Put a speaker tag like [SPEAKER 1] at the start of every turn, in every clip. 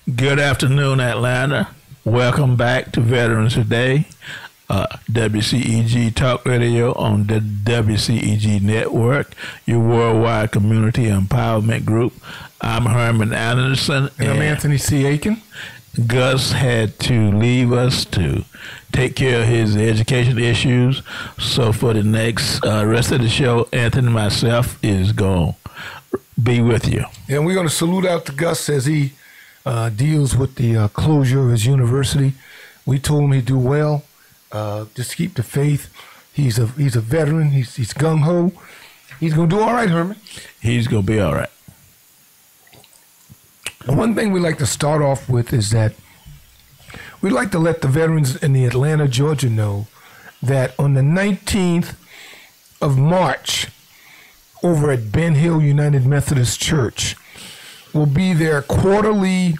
[SPEAKER 1] Good afternoon, Atlanta. Welcome back to Veterans Today, WCEG Talk Radio on the WCEG Network, your worldwide community empowerment group. I'm Herman Anderson.
[SPEAKER 2] And I'm Anthony C. Aiken.
[SPEAKER 1] Gus had to leave us to take care of his education issues. So for the next rest of the show, Anthony and myself is going to be with you.
[SPEAKER 2] And we're going to salute out to Gus as he deals with the closure of his university. We told him he'd do well. Just keep the faith. He's a veteran. He's gung-ho. He's going to do all right, Herman.
[SPEAKER 1] He's going to be all right.
[SPEAKER 2] One thing we like to start off with is that we'd like to let the veterans in the Atlanta, Georgia know that on the 19th of March over at Ben Hill United Methodist Church will be their quarterly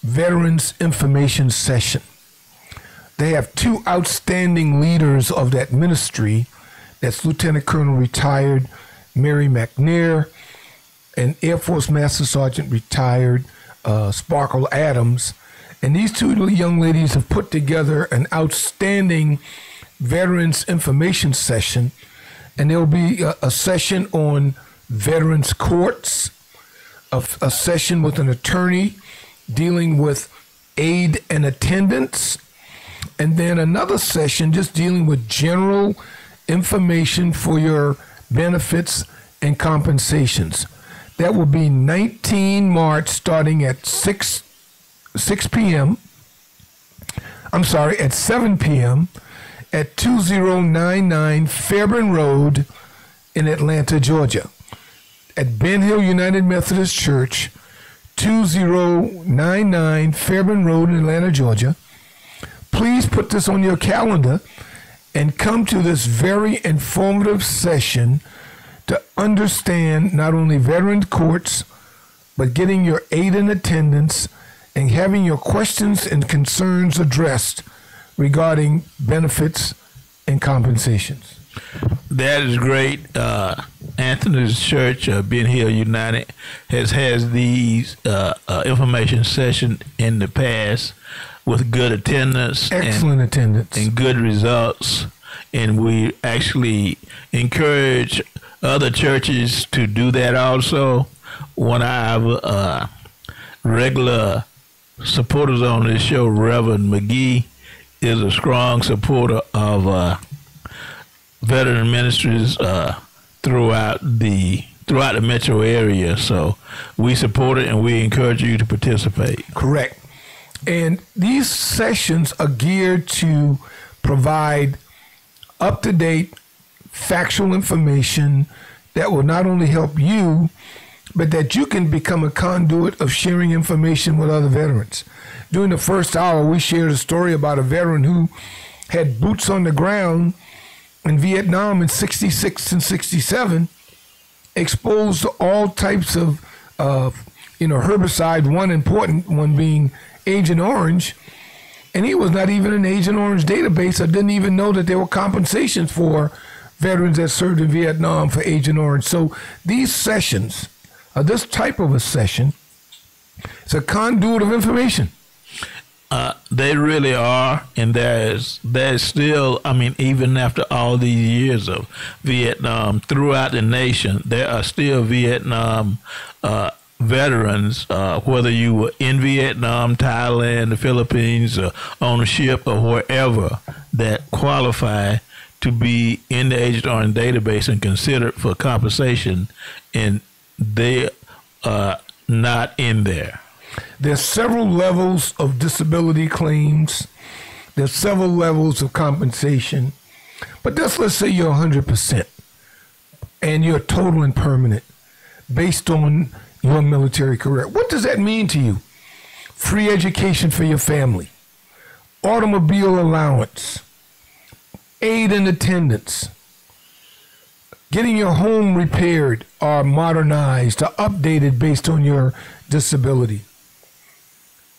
[SPEAKER 2] Veterans Information Session. They have two outstanding leaders of that ministry. That's Lieutenant Colonel retired Mary McNair and Air Force Master Sergeant retired Sparkle Adams. And these two young ladies have put together an outstanding Veterans Information Session. And there will be a session on veterans courts, a session with an attorney dealing with aid and attendance, and then another session just dealing with general information for your benefits and compensations. That will be 19 March starting at 6 p.m. I'm sorry, at 7 p.m. at 2099 Fairburn Road in Atlanta, Georgia. At Ben Hill United Methodist Church, 2099 Fairburn Road in Atlanta, Georgia. Please put this on your calendar and come to this very informative session to understand not only veteran courts, but getting your aid and attendance and having your questions and concerns addressed regarding benefits and compensations.
[SPEAKER 1] That is great. Anthony's Church, Ben Hill United, has these information sessions in the past with good attendance.
[SPEAKER 2] Excellent attendance.
[SPEAKER 1] And good results. And we actually encourage other churches to do that also. One of our regular supporters on this show, Reverend McGee, is a strong supporter of veteran ministries throughout the metro area. So we support it and we encourage you to participate.
[SPEAKER 2] Correct. And these sessions are geared to provide up-to-date factual information that will not only help you, but that you can become a conduit of sharing information with other veterans. During the first hour, we shared a story about a veteran who had boots on the ground in Vietnam in 66 and 67, exposed to all types of herbicide, one important one being Agent Orange, and he was not even in Agent Orange database. I didn't even know that there were compensations for veterans that served in Vietnam for Agent Orange. So these sessions, this type of a session, it's a conduit of information.
[SPEAKER 1] They really are, and there's still, even after all these years of Vietnam, throughout the nation, there are still Vietnam veterans, whether you were in Vietnam, Thailand, the Philippines, or on a ship or wherever, that qualify to be in the Agent Orange database and considered for compensation, and they are not in there.
[SPEAKER 2] There's several levels of disability claims. There's several levels of compensation. But let's say you're 100% and you're total and permanent based on your military career. What does that mean to you? Free education for your family, automobile allowance, aid and attendance, getting your home repaired or modernized or updated based on your disability,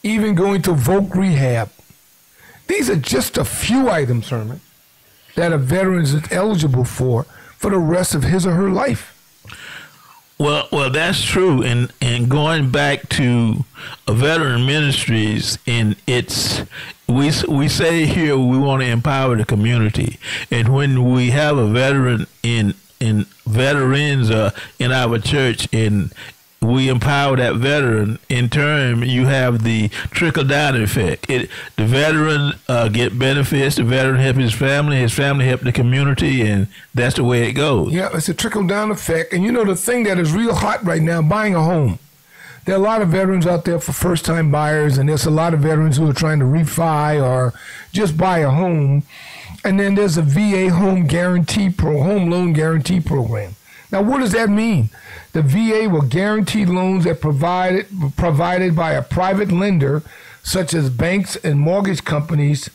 [SPEAKER 2] even going to voc rehab. These are just a few items, Herman, that a veteran is eligible for the rest of his or her life.
[SPEAKER 1] Well, that's true. And going back to veteran ministries, and we say here we want to empower the community, and when we have a veteran in veterans in our church, and we empower that veteran, in turn, you have the trickle-down effect. The veteran get benefits, the veteran help his family help the community, and that's the way it goes.
[SPEAKER 2] Yeah, it's a trickle-down effect. And you know, the thing that is real hot right now, buying a home. There are a lot of veterans out there for first-time buyers, and there's a lot of veterans who are trying to refi or just buy a home. And then there's a VA home loan guarantee program. Now, what does that mean? The VA will guarantee loans that provided by a private lender, such as banks and mortgage companies,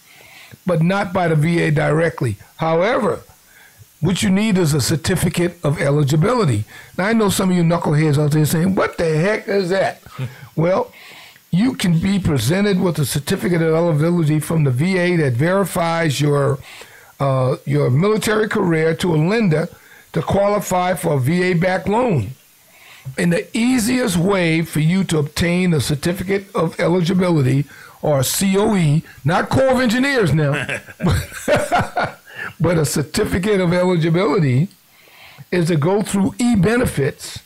[SPEAKER 2] but not by the VA directly. However, what you need is a certificate of eligibility. Now, I know some of you knuckleheads out there saying, what the heck is that? Well, you can be presented with a certificate of eligibility from the VA that verifies your military career to a lender to qualify for a VA-backed loan. And the easiest way for you to obtain a certificate of eligibility, or a COE, not Corps of Engineers now, but a certificate of eligibility, is to go through eBenefits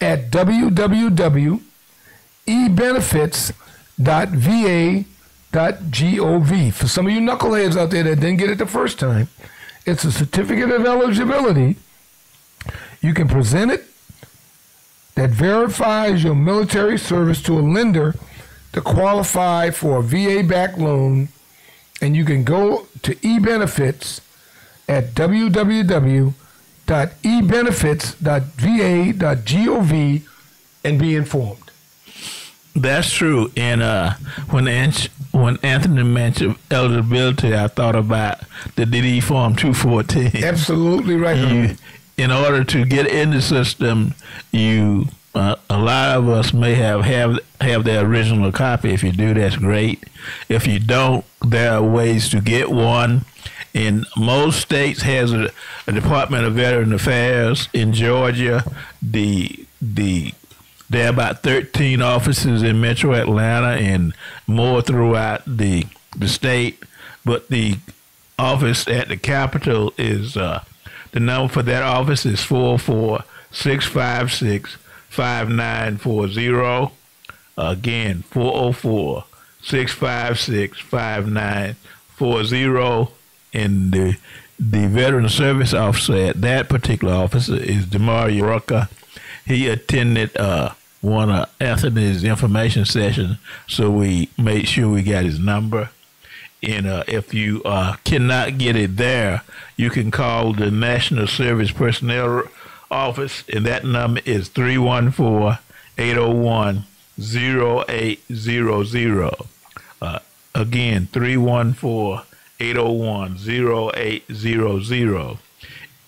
[SPEAKER 2] at www.ebenefits.va.gov. For some of you knuckleheads out there that didn't get it the first time, it's a certificate of eligibility. You can present it that verifies your military service to a lender to qualify for a VA-backed loan, and you can go to eBenefits at www.ebenefits.va.gov and be informed.
[SPEAKER 1] That's true. And when Anthony mentioned eligibility, I thought about the DD Form 214.
[SPEAKER 2] Absolutely right.
[SPEAKER 1] In order to get in the system, a lot of us may have the original copy. If you do, that's great. If you don't, there are ways to get one. In most states has a Department of Veteran Affairs. In Georgia, there are about 13 offices in Metro Atlanta and more throughout the state. But the office at the Capitol is the number for that office is 404-656-5940. Again, 404-656-5940. And the veteran service officer at that particular office is Demario Rucker. He attended one of Anthony's information sessions, so we made sure we got his number. And if you cannot get it there, you can call the National Service Personnel Office, and that number is 314-801-0800. Again, 314-801-0800.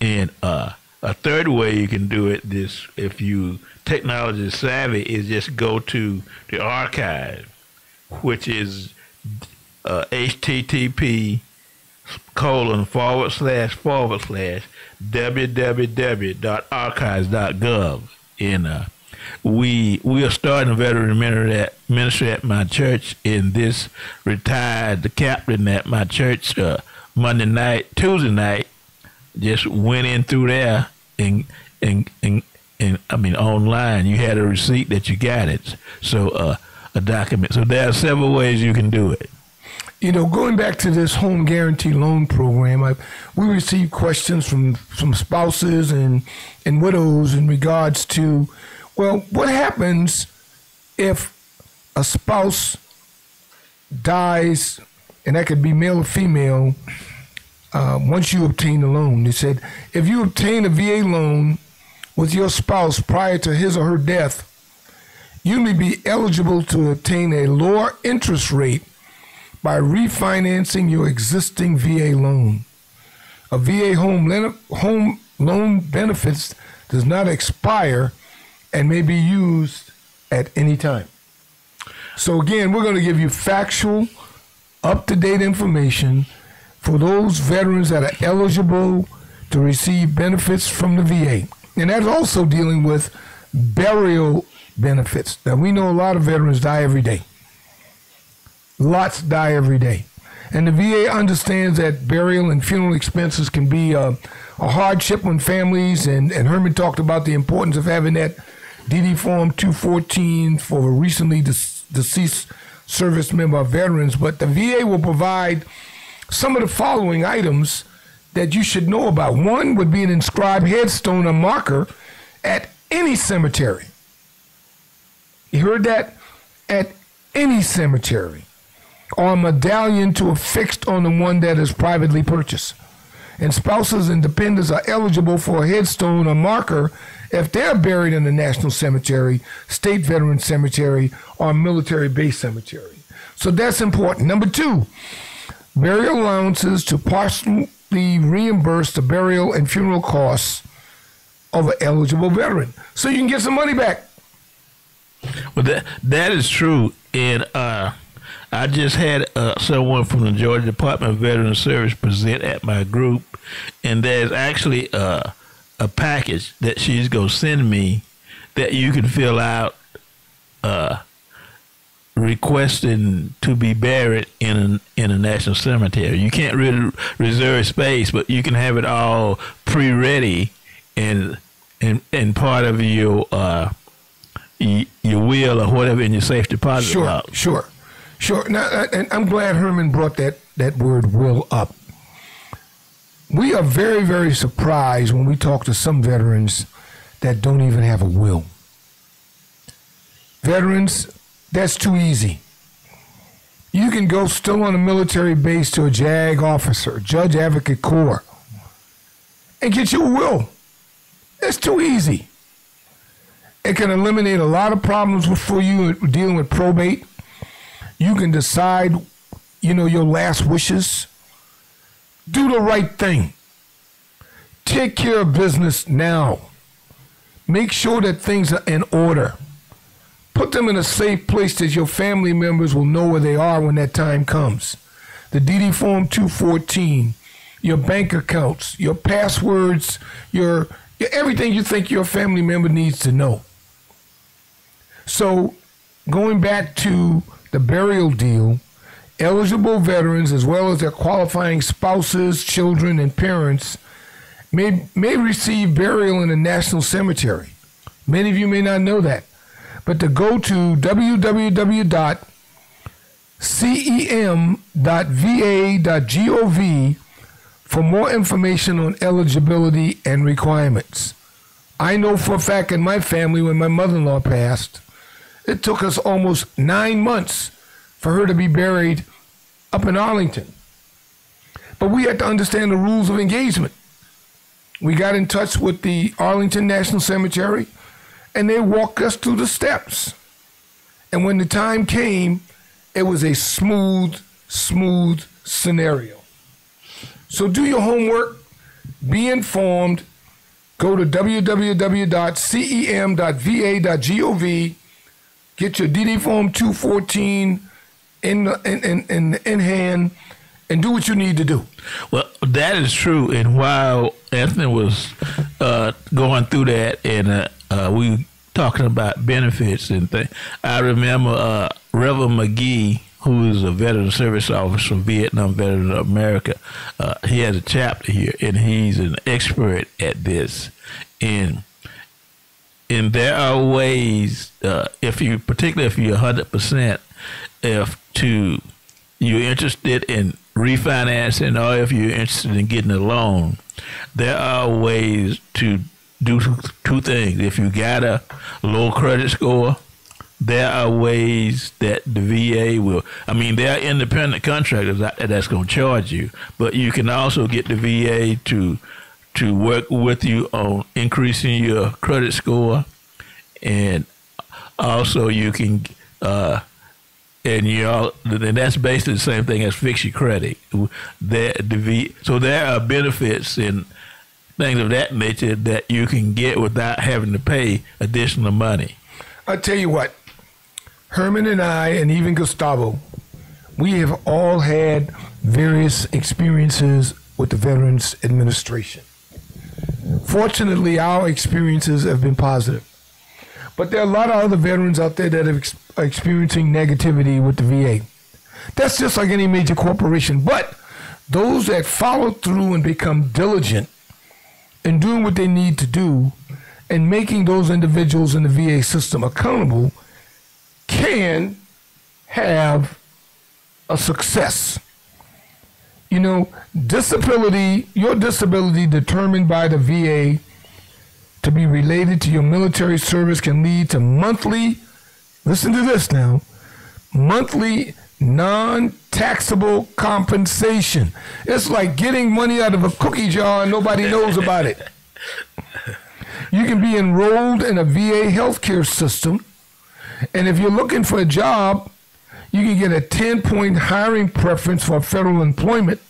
[SPEAKER 1] And a third way you can do it, if you technology savvy, is just go to the archive, which is http://www.archives.gov. And we are starting a veteran ministry at my church, and this retired captain at my church Tuesday night just went in through there and I mean online. You had a receipt that you got it, so a document. So there are several ways you can do it.
[SPEAKER 2] You know, going back to this home guarantee loan program, we received questions from spouses and widows in regards to, well, what happens if a spouse dies, and that could be male or female, once you obtain the loan. They said, if you obtain a VA loan with your spouse prior to his or her death, you may be eligible to obtain a lower interest rate by refinancing your existing VA loan. A VA home loan benefits does not expire and may be used at any time. So again, we're going to give you factual, up-to-date information for those veterans that are eligible to receive benefits from the VA. And that's also dealing with burial benefits. Now, we know a lot of veterans die every day. Lots die every day. And the VA understands that burial and funeral expenses can be a hardship on families, and Herman talked about the importance of having that DD Form 214 for a recently deceased service member of veterans. But the VA will provide some of the following items that you should know about. One would be an inscribed headstone or marker at any cemetery. You heard that? At any cemetery. Or a medallion to affixed on the one that is privately purchased. And spouses and dependents are eligible for a headstone or marker if they're buried in a national cemetery, state veteran cemetery, or military base cemetery. So that's important. Number two, burial allowances to partially reimburse the burial and funeral costs of an eligible veteran, so you can get some money back.
[SPEAKER 1] Well, that is true. And I just had someone from the Georgia Department of Veterans Service present at my group, and there's actually a package that she's going to send me that you can fill out requesting to be buried in a national cemetery. You can't really reserve space, but you can have it all pre-ready and part of your will or whatever in your safe deposit box.
[SPEAKER 2] Sure. Now, and I'm glad Herman brought that word will up. We are very, very surprised when we talk to some veterans that don't even have a will. Veterans, that's too easy. You can go still on a military base to a JAG officer, Judge Advocate Corps, and get you a will. That's too easy. It can eliminate a lot of problems for you dealing with probate. You can decide, your last wishes. Do the right thing. Take care of business now. Make sure that things are in order. Put them in a safe place that your family members will know where they are when that time comes. The DD Form 214, your bank accounts, your passwords, your everything you think your family member needs to know. So, going back to the burial deal, eligible veterans, as well as their qualifying spouses, children, and parents, may receive burial in a national cemetery. Many of you may not know that. But to go to www.cem.va.gov for more information on eligibility and requirements. I know for a fact in my family, when my mother-in-law passed, it took us almost 9 months for her to be buried up in Arlington. But we had to understand the rules of engagement. We got in touch with the Arlington National Cemetery, and they walked us through the steps. And when the time came, it was a smooth scenario. So do your homework, be informed, go to www.cem.va.gov, get your DD Form 214 in hand, and do what you need to do.
[SPEAKER 1] Well, that is true. And while Anthony was going through that, and we talking about benefits and things, I remember Reverend McGee, who is a veteran service officer from Vietnam Veterans of America. He has a chapter here, and he's an expert at this. And there are ways, particularly if you're 100%, you're interested in refinancing, or if you're interested in getting a loan, there are ways to do two things. If you got a low credit score, there are ways that the VA will, there are independent contractors out there that's going to charge you, but you can also get the VA to work with you on increasing your credit score, and also you can, and that's basically the same thing as fix your credit. So there are benefits and things of that nature that you can get without having to pay additional money.
[SPEAKER 2] I'll tell you what, Herman and I, and even Gustavo, we have all had various experiences with the Veterans Administration. Fortunately, our experiences have been positive. But there are a lot of other veterans out there that are experiencing negativity with the VA. That's just like any major corporation. But those that follow through and become diligent in doing what they need to do and making those individuals in the VA system accountable can have a success. You know, disability, your disability determined by the VA to be related to your military service can lead to monthly, listen to this now, monthly non-taxable compensation. It's like getting money out of a cookie jar and nobody knows about it. You can be enrolled in a VA healthcare system, and if you're looking for a job, you can get a 10-point hiring preference for federal employment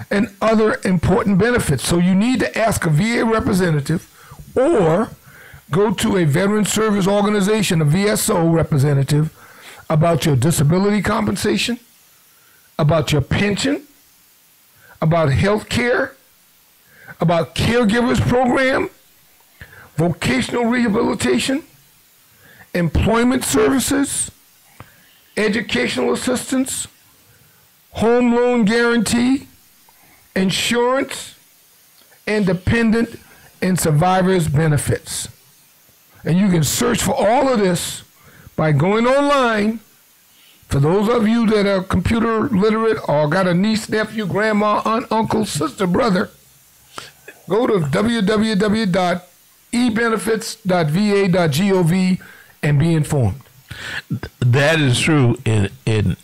[SPEAKER 2] and other important benefits. So you need to ask a VA representative or go to a veteran service organization, a VSO representative, about your disability compensation, about your pension, about health care, about caregivers program, vocational rehabilitation, employment services, educational assistance, home loan guarantee, insurance, and dependent and survivors benefits. And you can search for all of this by going online. For those of you that are computer literate or got a niece, nephew, grandma, aunt, uncle, sister, brother, go to www.ebenefits.va.gov and be informed.
[SPEAKER 1] That is true. And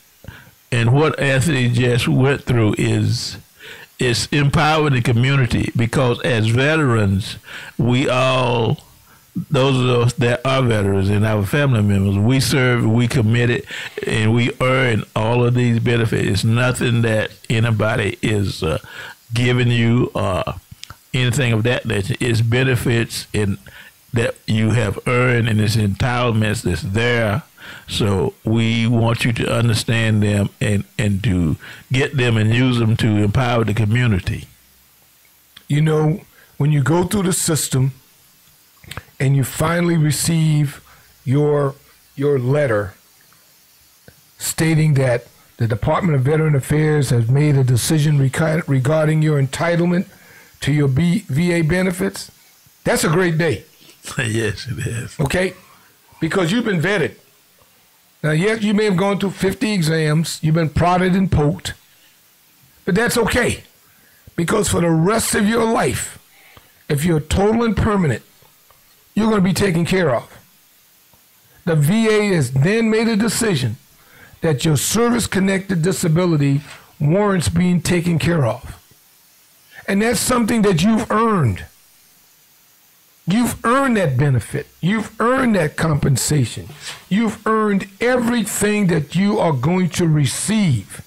[SPEAKER 1] what Anthony just went through is empowering the community, because as veterans, we all, those of us that are veterans and our family members, we serve, we committed, and we earn all of these benefits. It's nothing that anybody is giving you anything of that nature. It's benefits that you have earned, and it's entitlements that's there. So we want you to understand them and to get them and use them to empower the community.
[SPEAKER 2] You know, when you go through the system and you finally receive your letter stating that the Department of Veteran Affairs has made a decision regarding your entitlement to your VA benefits, that's a great day.
[SPEAKER 1] Yes, it is.
[SPEAKER 2] Okay? Because you've been vetted. Now, yes, you may have gone through 50 exams. You've been prodded and poked. But that's okay. Because for the rest of your life, if you're total and permanent, you're going to be taken care of. The VA has then made a decision that your service-connected disability warrants being taken care of. And that's something that you've earned. You've earned that benefit. You've earned that compensation. You've earned everything that you are going to receive.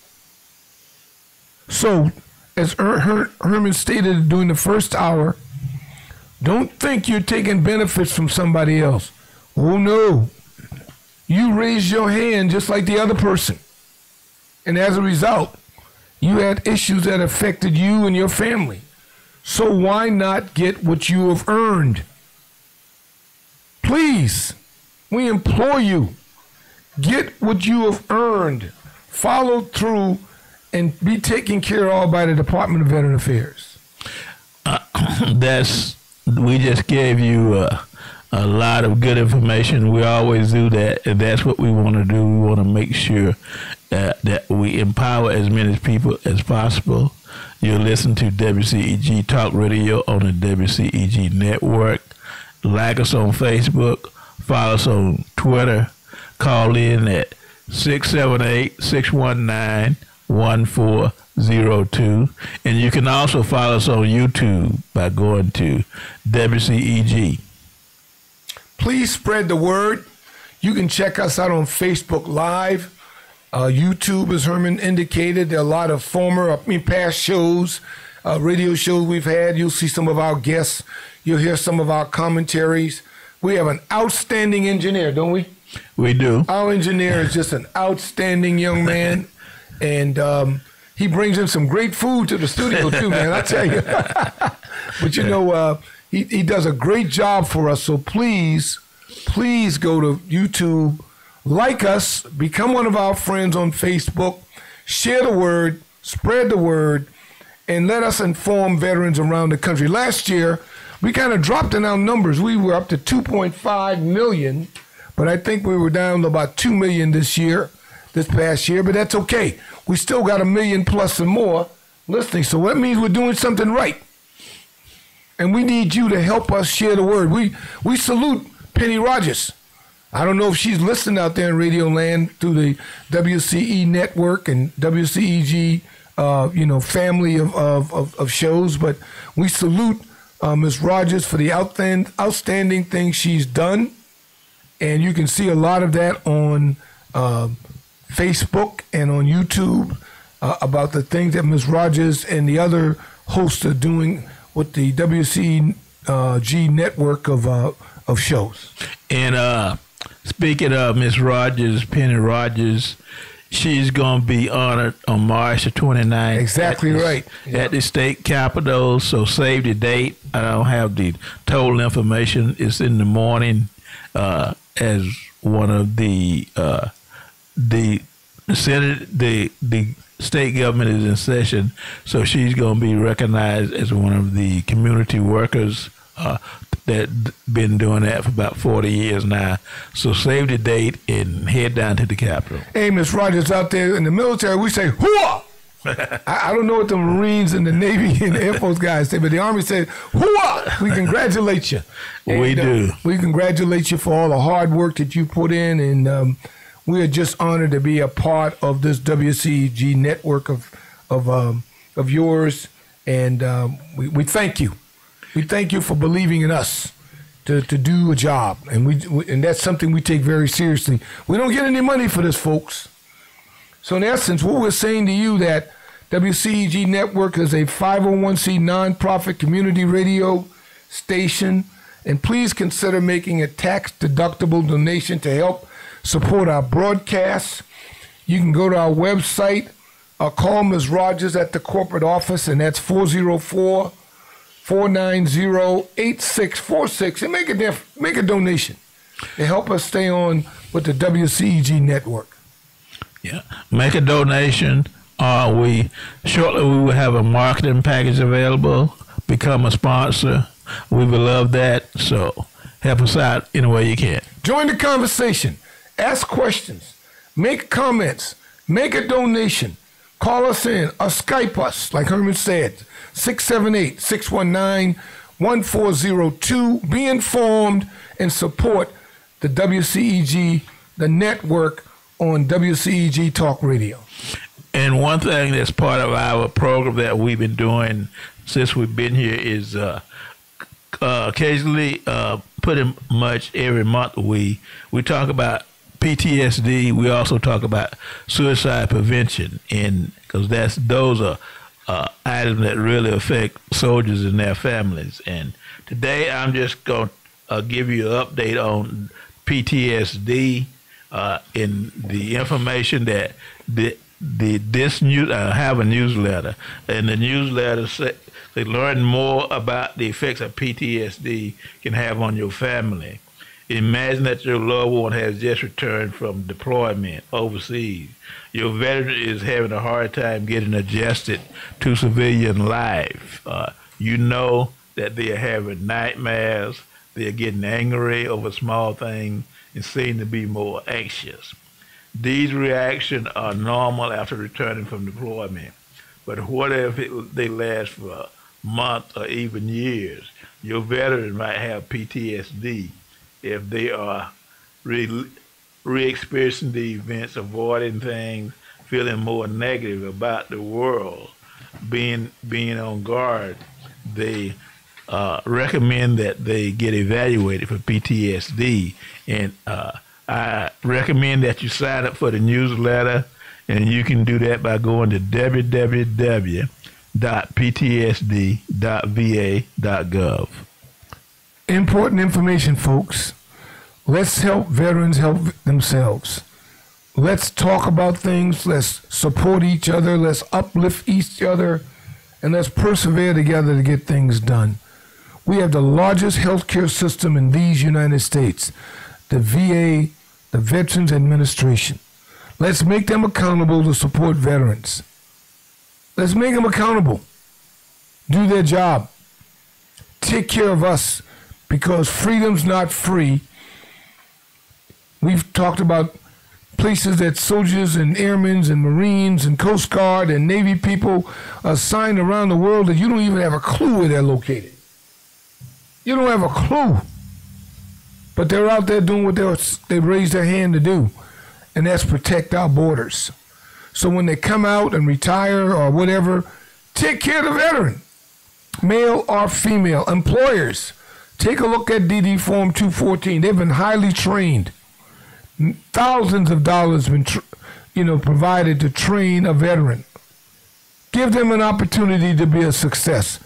[SPEAKER 2] So, as Herman stated during the first hour, don't think you're taking benefits from somebody else. Oh, no. You raised your hand just like the other person. And as a result, you had issues that affected you and your family. So why not get what you have earned? Please, we implore you, get what you have earned, follow through, and be taken care of by the Department of Veteran Affairs.
[SPEAKER 1] We just gave you a lot of good information. We always do that, and that's what we want to do. We want to make sure that we empower as many people as possible. You'll listen to WCEG Talk Radio on the WCEG Network. Like us on Facebook. Follow us on Twitter. Call in at 678-619-1402. And you can also follow us on YouTube by going to WCEG.
[SPEAKER 2] Please spread the word. You can check us out on Facebook Live. YouTube, as Herman indicated, there are a lot of past shows, radio shows we've had. You'll see some of our guests. You'll hear some of our commentaries. We have an outstanding engineer, don't we?
[SPEAKER 1] We do.
[SPEAKER 2] Our engineer is just an outstanding young man, and he brings in some great food to the studio too, man, I tell you. But you know, He does a great job for us. So please go to YouTube, like us, become one of our friends on Facebook, share the word, spread the word, and let us inform veterans around the country. Last year, we kind of dropped in our numbers. We were up to 2.5 million, but I think we were down to about 2 million this past year, but that's okay. We still got 1 million plus and more listening, so that means we're doing something right. And we need you to help us share the word. We salute Penny Rogers. I don't know if she's listening out there in Radio Land through the WCE network and WCEG, family of shows, but we salute Ms. Rogers for the outstanding things she's done. And you can see a lot of that on Facebook and on YouTube about the things that Ms. Rogers and the other hosts are doing with the WCG network of shows. And speaking of Ms. Rogers, Penny Rogers, she's going to be honored on March the 29th. Exactly right.
[SPEAKER 1] At the state capitol, so save the date. I don't have the total information. It's in the morning as one of the Senate, the state government is in session, so she's going to be recognized as one of the community workers that been doing that for about 40 years now. So save the date and head down to the Capitol.
[SPEAKER 2] Hey, Ms. Rogers, out there in the military, we say, hooah! I don't know what the Marines and the Navy and the Air Force guys say, but the Army says, hooah! We congratulate you.
[SPEAKER 1] We do.
[SPEAKER 2] We congratulate you for all the hard work that you put in, and we are just honored to be a part of this WCG network of yours, and we thank you. We thank you for believing in us to do a job, and that's something we take very seriously. We don't get any money for this, folks. So in essence, what we're saying to you that WCEG Network is a 501c nonprofit community radio station, and please consider making a tax-deductible donation to help support our broadcasts. You can go to our website, call Ms. Rogers at the corporate office, and that's 404-490-8646, and make a donation to help us stay on with the WCEG network.
[SPEAKER 1] Yeah, make a donation. Shortly we will have a marketing package available. Become a sponsor. We would love that. So help us out any way you can.
[SPEAKER 2] Join the conversation. Ask questions. Make comments. Make a donation. Call us in or Skype us, like Herman said, 678-619-1402. Be informed and support the WCEG, the network on WCEG Talk Radio.
[SPEAKER 1] And one thing that's part of our program that we've been doing since we've been here is occasionally, pretty much every month, we talk about PTSD. We also talk about suicide prevention, and because those are items that really affect soldiers and their families. And today, I'm just going to give you an update on PTSD in the information that I have a newsletter, and the newsletter they learn more about the effects of PTSD can have on your family. Imagine that your loved one has just returned from deployment overseas. Your veteran is having a hard time getting adjusted to civilian life. You know that they are having nightmares, they are getting angry over small things, and seem to be more anxious. These reactions are normal after returning from deployment. But what if they last for months or even years? Your veteran might have PTSD if they are re-experiencing the events, avoiding things, feeling more negative about the world, being on guard. They recommend that they get evaluated for PTSD, and I recommend that you sign up for the newsletter, and you can do that by going to www.ptsd.va.gov.
[SPEAKER 2] Important information, folks. Let's help veterans help themselves. Let's talk about things. Let's support each other. Let's uplift each other. And let's persevere together to get things done. We have the largest healthcare system in these United States, the VA, the Veterans Administration. Let's make them accountable to support veterans. Let's make them accountable. Do their job. Take care of us, because freedom's not free. We've talked about places that soldiers and airmen and Marines and Coast Guard and Navy people are assigned around the world that you don't even have a clue where they're located. You don't have a clue. But they're out there doing what they raised their hand to do, and that's protect our borders. So when they come out and retire or whatever, take care of the veteran, male or female. Employers, take a look at DD Form 214. They've been highly trained. Thousands of dollars been provided to train a veteran. Give them an opportunity to be a success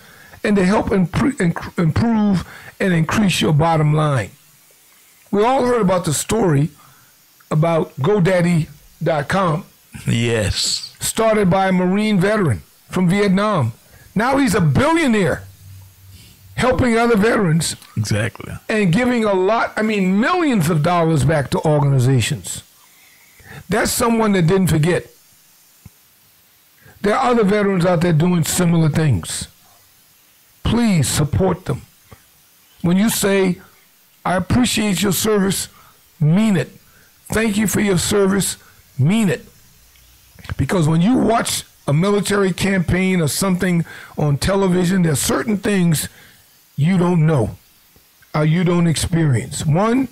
[SPEAKER 2] and to help improve and increase your bottom line. We all heard about the story about GoDaddy.com.
[SPEAKER 1] Yes.
[SPEAKER 2] Started by a Marine veteran from Vietnam. Now he's a billionaire, helping other veterans.
[SPEAKER 1] Exactly.
[SPEAKER 2] And giving millions of dollars back to organizations. That's someone that didn't forget. There are other veterans out there doing similar things. Please support them. When you say, I appreciate your service, mean it. Thank you for your service, mean it. Because when you watch a military campaign or something on television, there are certain things you don't know or you don't experience. One,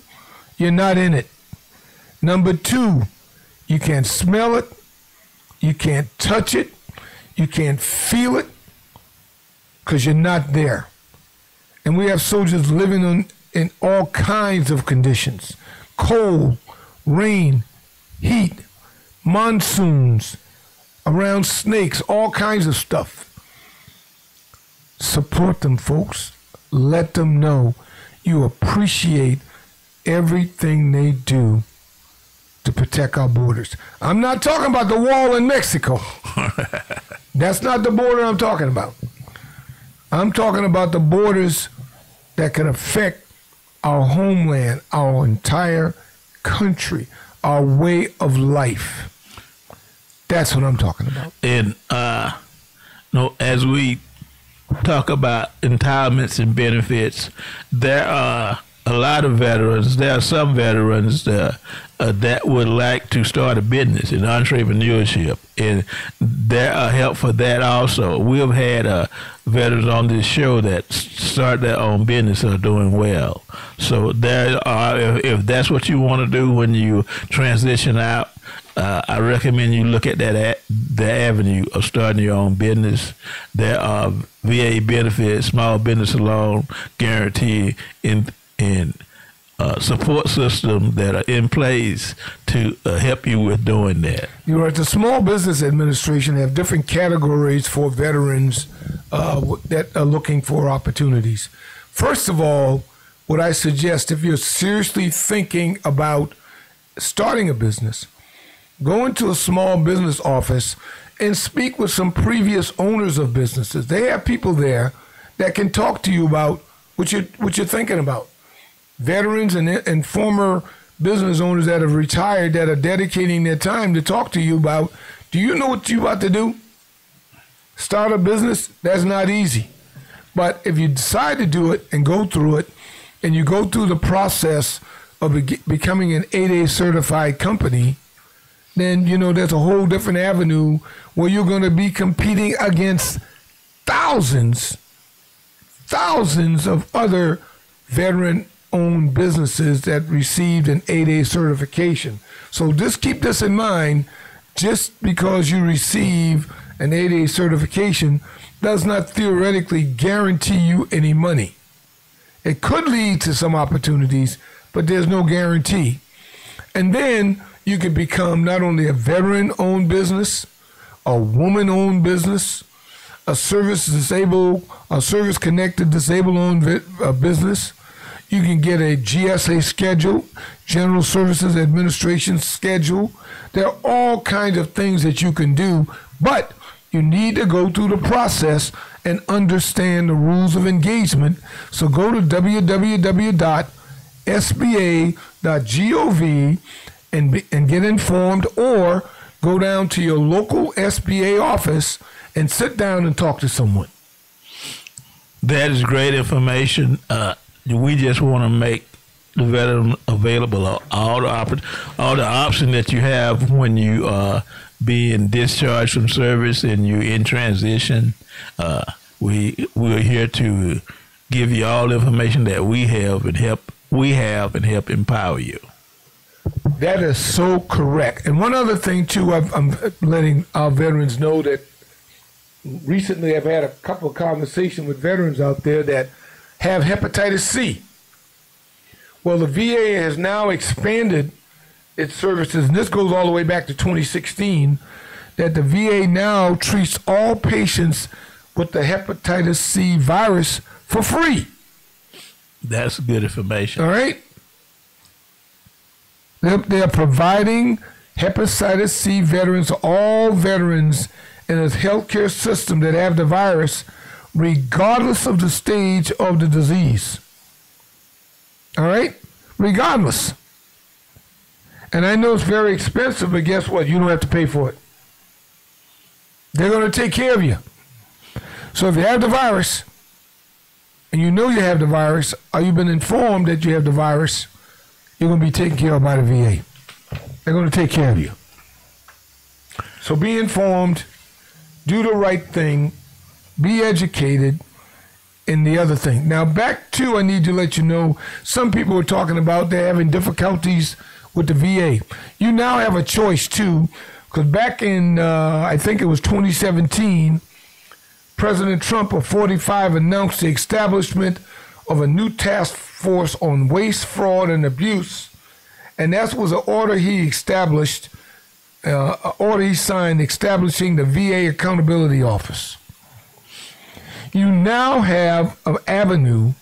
[SPEAKER 2] you're not in it. Number two, you can't smell it, you can't touch it, you can't feel it, because you're not there. And we have soldiers living in all kinds of conditions. Cold, rain, heat, monsoons, around snakes, all kinds of stuff. Support them, folks. Let them know you appreciate everything they do to protect our borders. I'm not talking about the wall in Mexico. That's not the border I'm talking about. I'm talking about the borders that can affect our homeland, our entire country, our way of life. That's what I'm talking about.
[SPEAKER 1] And as we talk about entitlements and benefits, there are a lot of veterans. There are some veterans that would like to start a business in entrepreneurship, and there are help for that also. We have had veterans on this show that start their own business are doing well. So there are, if that's what you want to do when you transition out, I recommend you look at the avenue of starting your own business. There are VA benefits, small business loan guarantee, and support system that are in place to help you with doing that.
[SPEAKER 2] You're right. The Small Business Administration have different categories for veterans that are looking for opportunities. First of all, what I suggest, if you're seriously thinking about starting a business, go into a small business office and speak with some previous owners of businesses. They have people there that can talk to you about what you're thinking about. Veterans and former business owners that have retired that are dedicating their time to talk to you about, do you know what you're about to do? Start a business? That's not easy. But if you decide to do it and go through it, and you go through the process of becoming an 8A certified company, then, there's a whole different avenue where you're going to be competing against thousands of other veteran-owned businesses that received an 8A certification. So just keep this in mind. Just because you receive an 8A certification does not theoretically guarantee you any money. It could lead to some opportunities, but there's no guarantee. And then you could become not only a veteran-owned business, a woman-owned business, a service-connected disabled-owned business. You can get a GSA schedule, General Services Administration schedule. There are all kinds of things that you can do, but you need to go through the process and understand the rules of engagement. So go to www.sba.gov and get informed, or go down to your local SBA office and sit down and talk to someone.
[SPEAKER 1] That is great information. We just want to make the veteran available all the options that you have when you are being discharged from service and you're in transition. We're here to give you all the information that we have and help empower you.
[SPEAKER 2] That is so correct. And one other thing too, I'm letting our veterans know that recently I've had a couple of conversations with veterans out there that have hepatitis C. Well, the VA has now expanded its services, and this goes all the way back to 2016, that the VA now treats all patients with the hepatitis C virus for free.
[SPEAKER 1] That's good information.
[SPEAKER 2] All right? They're providing hepatitis C veterans, all veterans in a healthcare system that have the virus, regardless of the stage of the disease. All right? Regardless. And I know it's very expensive, but guess what? You don't have to pay for it. They're going to take care of you. So if you have the virus, and you know you have the virus, or you've been informed that you have the virus, you're going to be taken care of by the VA. They're going to take care of you. So be informed, do the right thing, be educated, and the other thing. Now back to, I need to let you know, some people are talking about they're having difficulties with the VA. You now have a choice too, because back in, I think it was 2017, President Trump of 45 announced the establishment of a new task force on waste, fraud, and abuse. And that was an order he established, an order he signed establishing the VA Accountability Office. You now have an avenue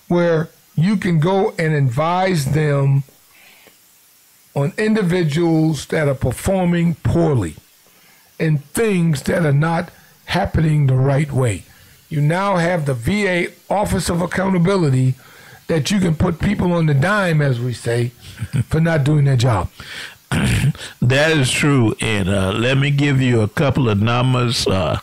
[SPEAKER 2] where you can go and advise them on individuals that are performing poorly and things that are not happening the right way. You now have the VA Office of Accountability that you can put people on the dime, as we say, for not doing their job.
[SPEAKER 1] That is true. And let me give you a couple of numbers because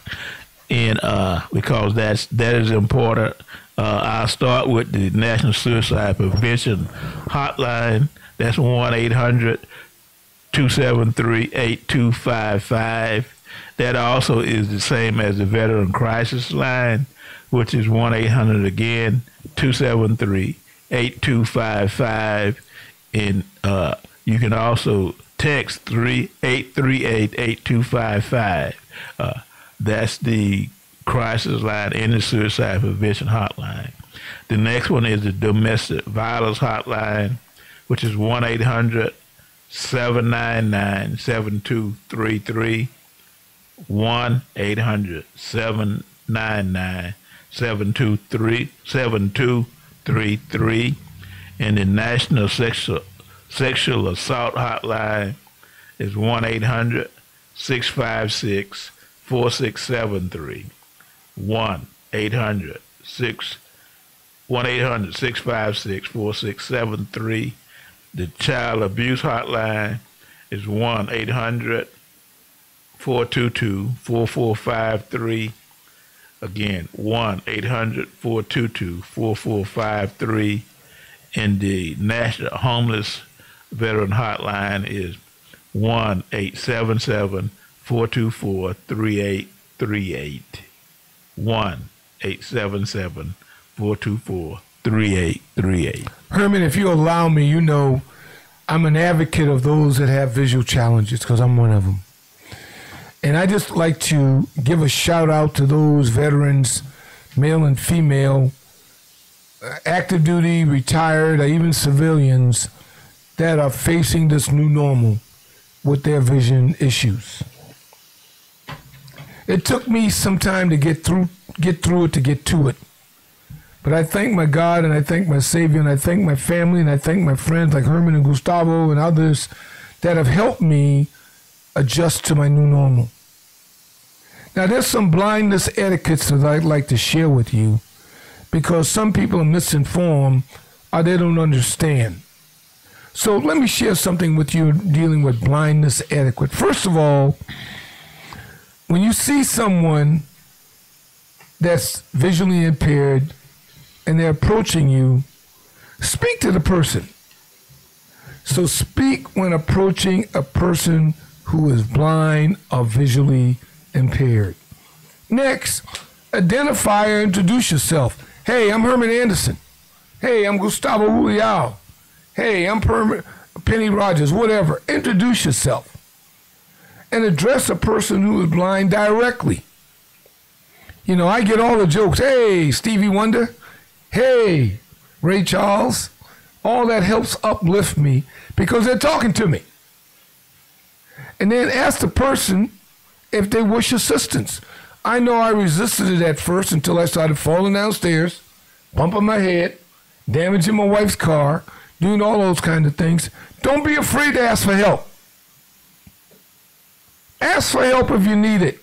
[SPEAKER 1] that is important. I'll start with the National Suicide Prevention Hotline. That's 1-800-273-8255. That also is the same as the Veteran Crisis Line, which is 1-800 again, 273-8255. And you can also text 838-8255. That's the crisis line and the suicide prevention hotline. The next one is the domestic violence hotline, which is 1-800-799-7233, 1-800-799-7233, and the National Sexual Assault Hotline is 1-800-656-4673, 1-800-656-4673. The Child Abuse Hotline is 1-800-422-4453. Again, 1-800-422-4453. And the National Homeless Veteran Hotline is 1-877-424-3838. 1-877-424-3838.
[SPEAKER 2] Herman, if you allow me, you know I'm an advocate of those that have visual challenges because I'm one of them. And I just like to give a shout out to those veterans, male and female, active duty, retired, or even civilians that are facing this new normal with their vision issues. It took me some time to get through it, to get to it. But I thank my God, and I thank my Savior, and I thank my family, and I thank my friends like Herman and Gustavo and others that have helped me adjust to my new normal. Now, there's some blindness etiquettes that I'd like to share with you because some people are misinformed or they don't understand. So let me share something with you dealing with blindness etiquette. First of all, when you see someone that's visually impaired and they're approaching you, speak to the person. So speak when approaching a person who is blind or visually impaired. Next, identify or introduce yourself. Hey, I'm Herman Anderson. Hey, I'm Gustavo Juliao. Hey, I'm Penny Rogers, whatever. Introduce yourself. And address a person who is blind directly. You know, I get all the jokes. Hey, Stevie Wonder. Hey, Ray Charles. All that helps uplift me because they're talking to me. And then ask the person if they wish assistance. I know I resisted it at first until I started falling downstairs, bumping my head, damaging my wife's car, doing all those kind of things. Don't be afraid to ask for help. Ask for help if you need it.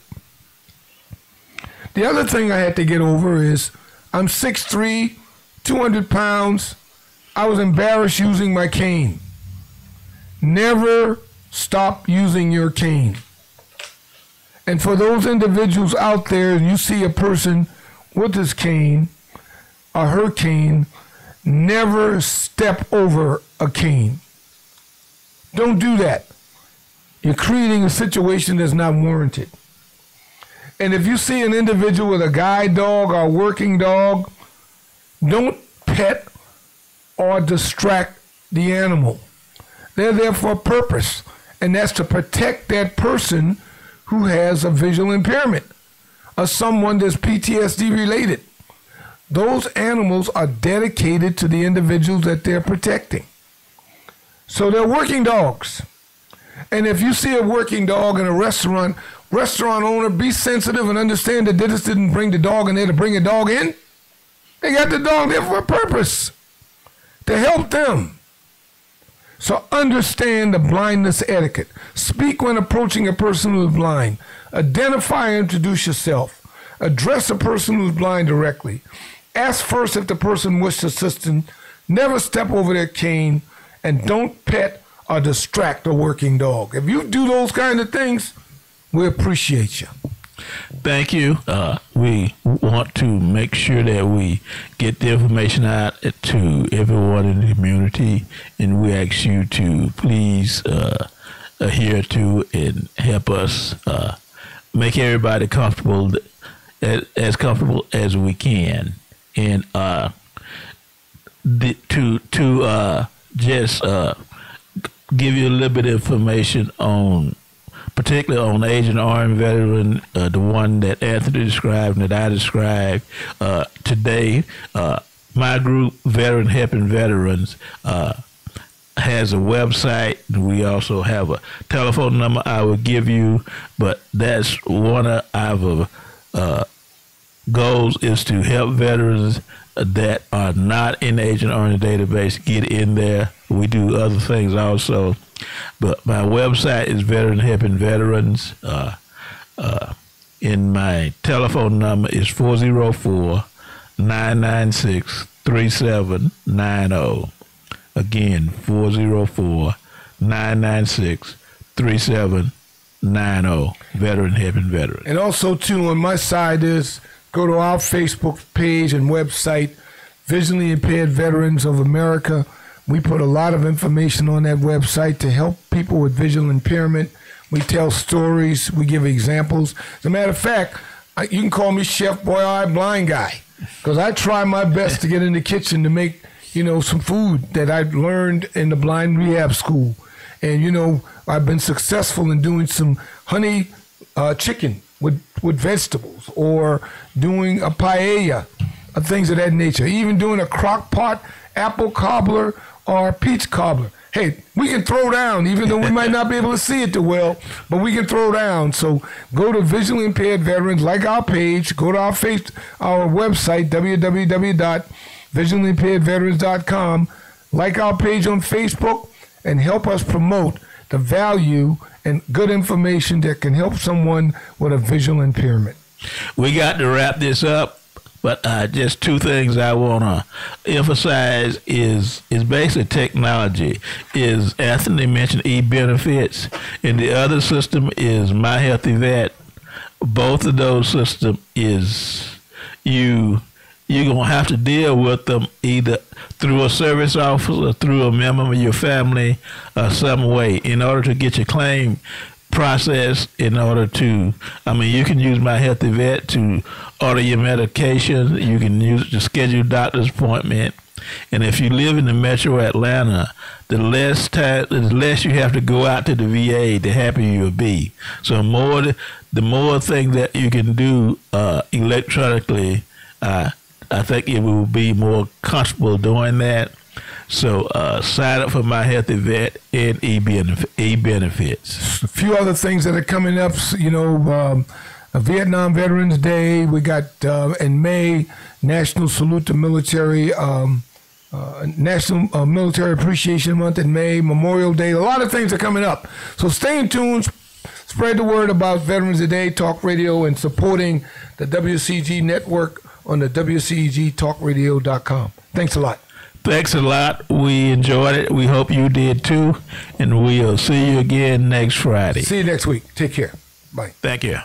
[SPEAKER 2] The other thing I had to get over is I'm 6'3", 200 pounds. I was embarrassed using my cane. Never stop using your cane. And for those individuals out there, you see a person with his cane or her cane, never step over a cane. Don't do that. You're creating a situation that's not warranted. And if you see an individual with a guide dog or a working dog, don't pet or distract the animal. They're there for a purpose, and that's to protect that person who has a visual impairment or someone that's PTSD related. Those animals are dedicated to the individuals that they're protecting. So they're working dogs. And if you see a working dog in a restaurant owner, be sensitive and understand that they just didn't bring the dog in there to bring a dog in. They got the dog there for a purpose, to help them. So understand the blindness etiquette. Speak when approaching a person who is blind. Identify and introduce yourself. Address a person who is blind directly. Ask first if the person wishes assistance. Never step over their cane. And don't pet or distract a working dog. If you do those kind of things, we appreciate you.
[SPEAKER 1] Thank you. We want to make sure that we get the information out to everyone in the community, and we ask you to please adhere to and help us make everybody comfortable, as comfortable as we can, and just give you a little bit of information on, particularly on Agent Orange veteran, the one that Anthony described and that I described today. My group, Veteran Helping Veterans, has a website. We also have a telephone number I will give you, but that's one of our goals is to help veterans that are not in the Agent Orange database get in there. We do other things also. But my website is Veteran Helping Veterans, and my telephone number is 404-996-3790. Again, 404-996-3790. Veteran Helping Veterans.
[SPEAKER 2] And also, too, on my side is go to our Facebook page and website, Visually Impaired Veterans of America. We put a lot of information on that website to help people with visual impairment. We tell stories. We give examples. As a matter of fact, you can call me Chef Boy-Eye Blind Guy because I try my best to get in the kitchen to make, some food that I learned in the blind rehab school. And, I've been successful in doing some honey chicken with vegetables, or doing a paella, things of that nature. Even doing a crock pot, apple cobbler, or peach cobbler. Hey, we can throw down, even though we might not be able to see it too well, but we can throw down. So go to Visually Impaired Veterans, like our page, go to our website, www.visuallyimpairedveterans.com, like our page on Facebook, and help us promote the value and good information that can help someone with a visual impairment.
[SPEAKER 1] We got to wrap this up, but just two things I want to emphasize is basically technology. Is Anthony mentioned e-benefits, and the other system is My Healthy Vet. Both of those systems is you're going to have to deal with them either through a service officer or through a member of your family or some way in order to get your claim process. In order to, you can use My Healthy Vet to order your medication. You can use it to schedule a doctor's appointment. And if you live in the metro Atlanta, the less you have to go out to the VA, the happier you'll be. So the more things that you can do electronically, I think it will be more comfortable doing that. So sign up for My Healthy Vet and e-benefits.
[SPEAKER 2] A few other things that are coming up, Vietnam Veterans Day. We got in May, National Salute to Military, National Military Appreciation Month in May, Memorial Day. A lot of things are coming up. So stay in tune. Spread the word about Veterans Day Talk Radio and supporting the WCG network on the WCGTalkRadio.com. Thanks a lot.
[SPEAKER 1] Thanks a lot. We enjoyed it. We hope you did too. And we'll see you again next Friday.
[SPEAKER 2] See you next week. Take care. Bye.
[SPEAKER 1] Thank you.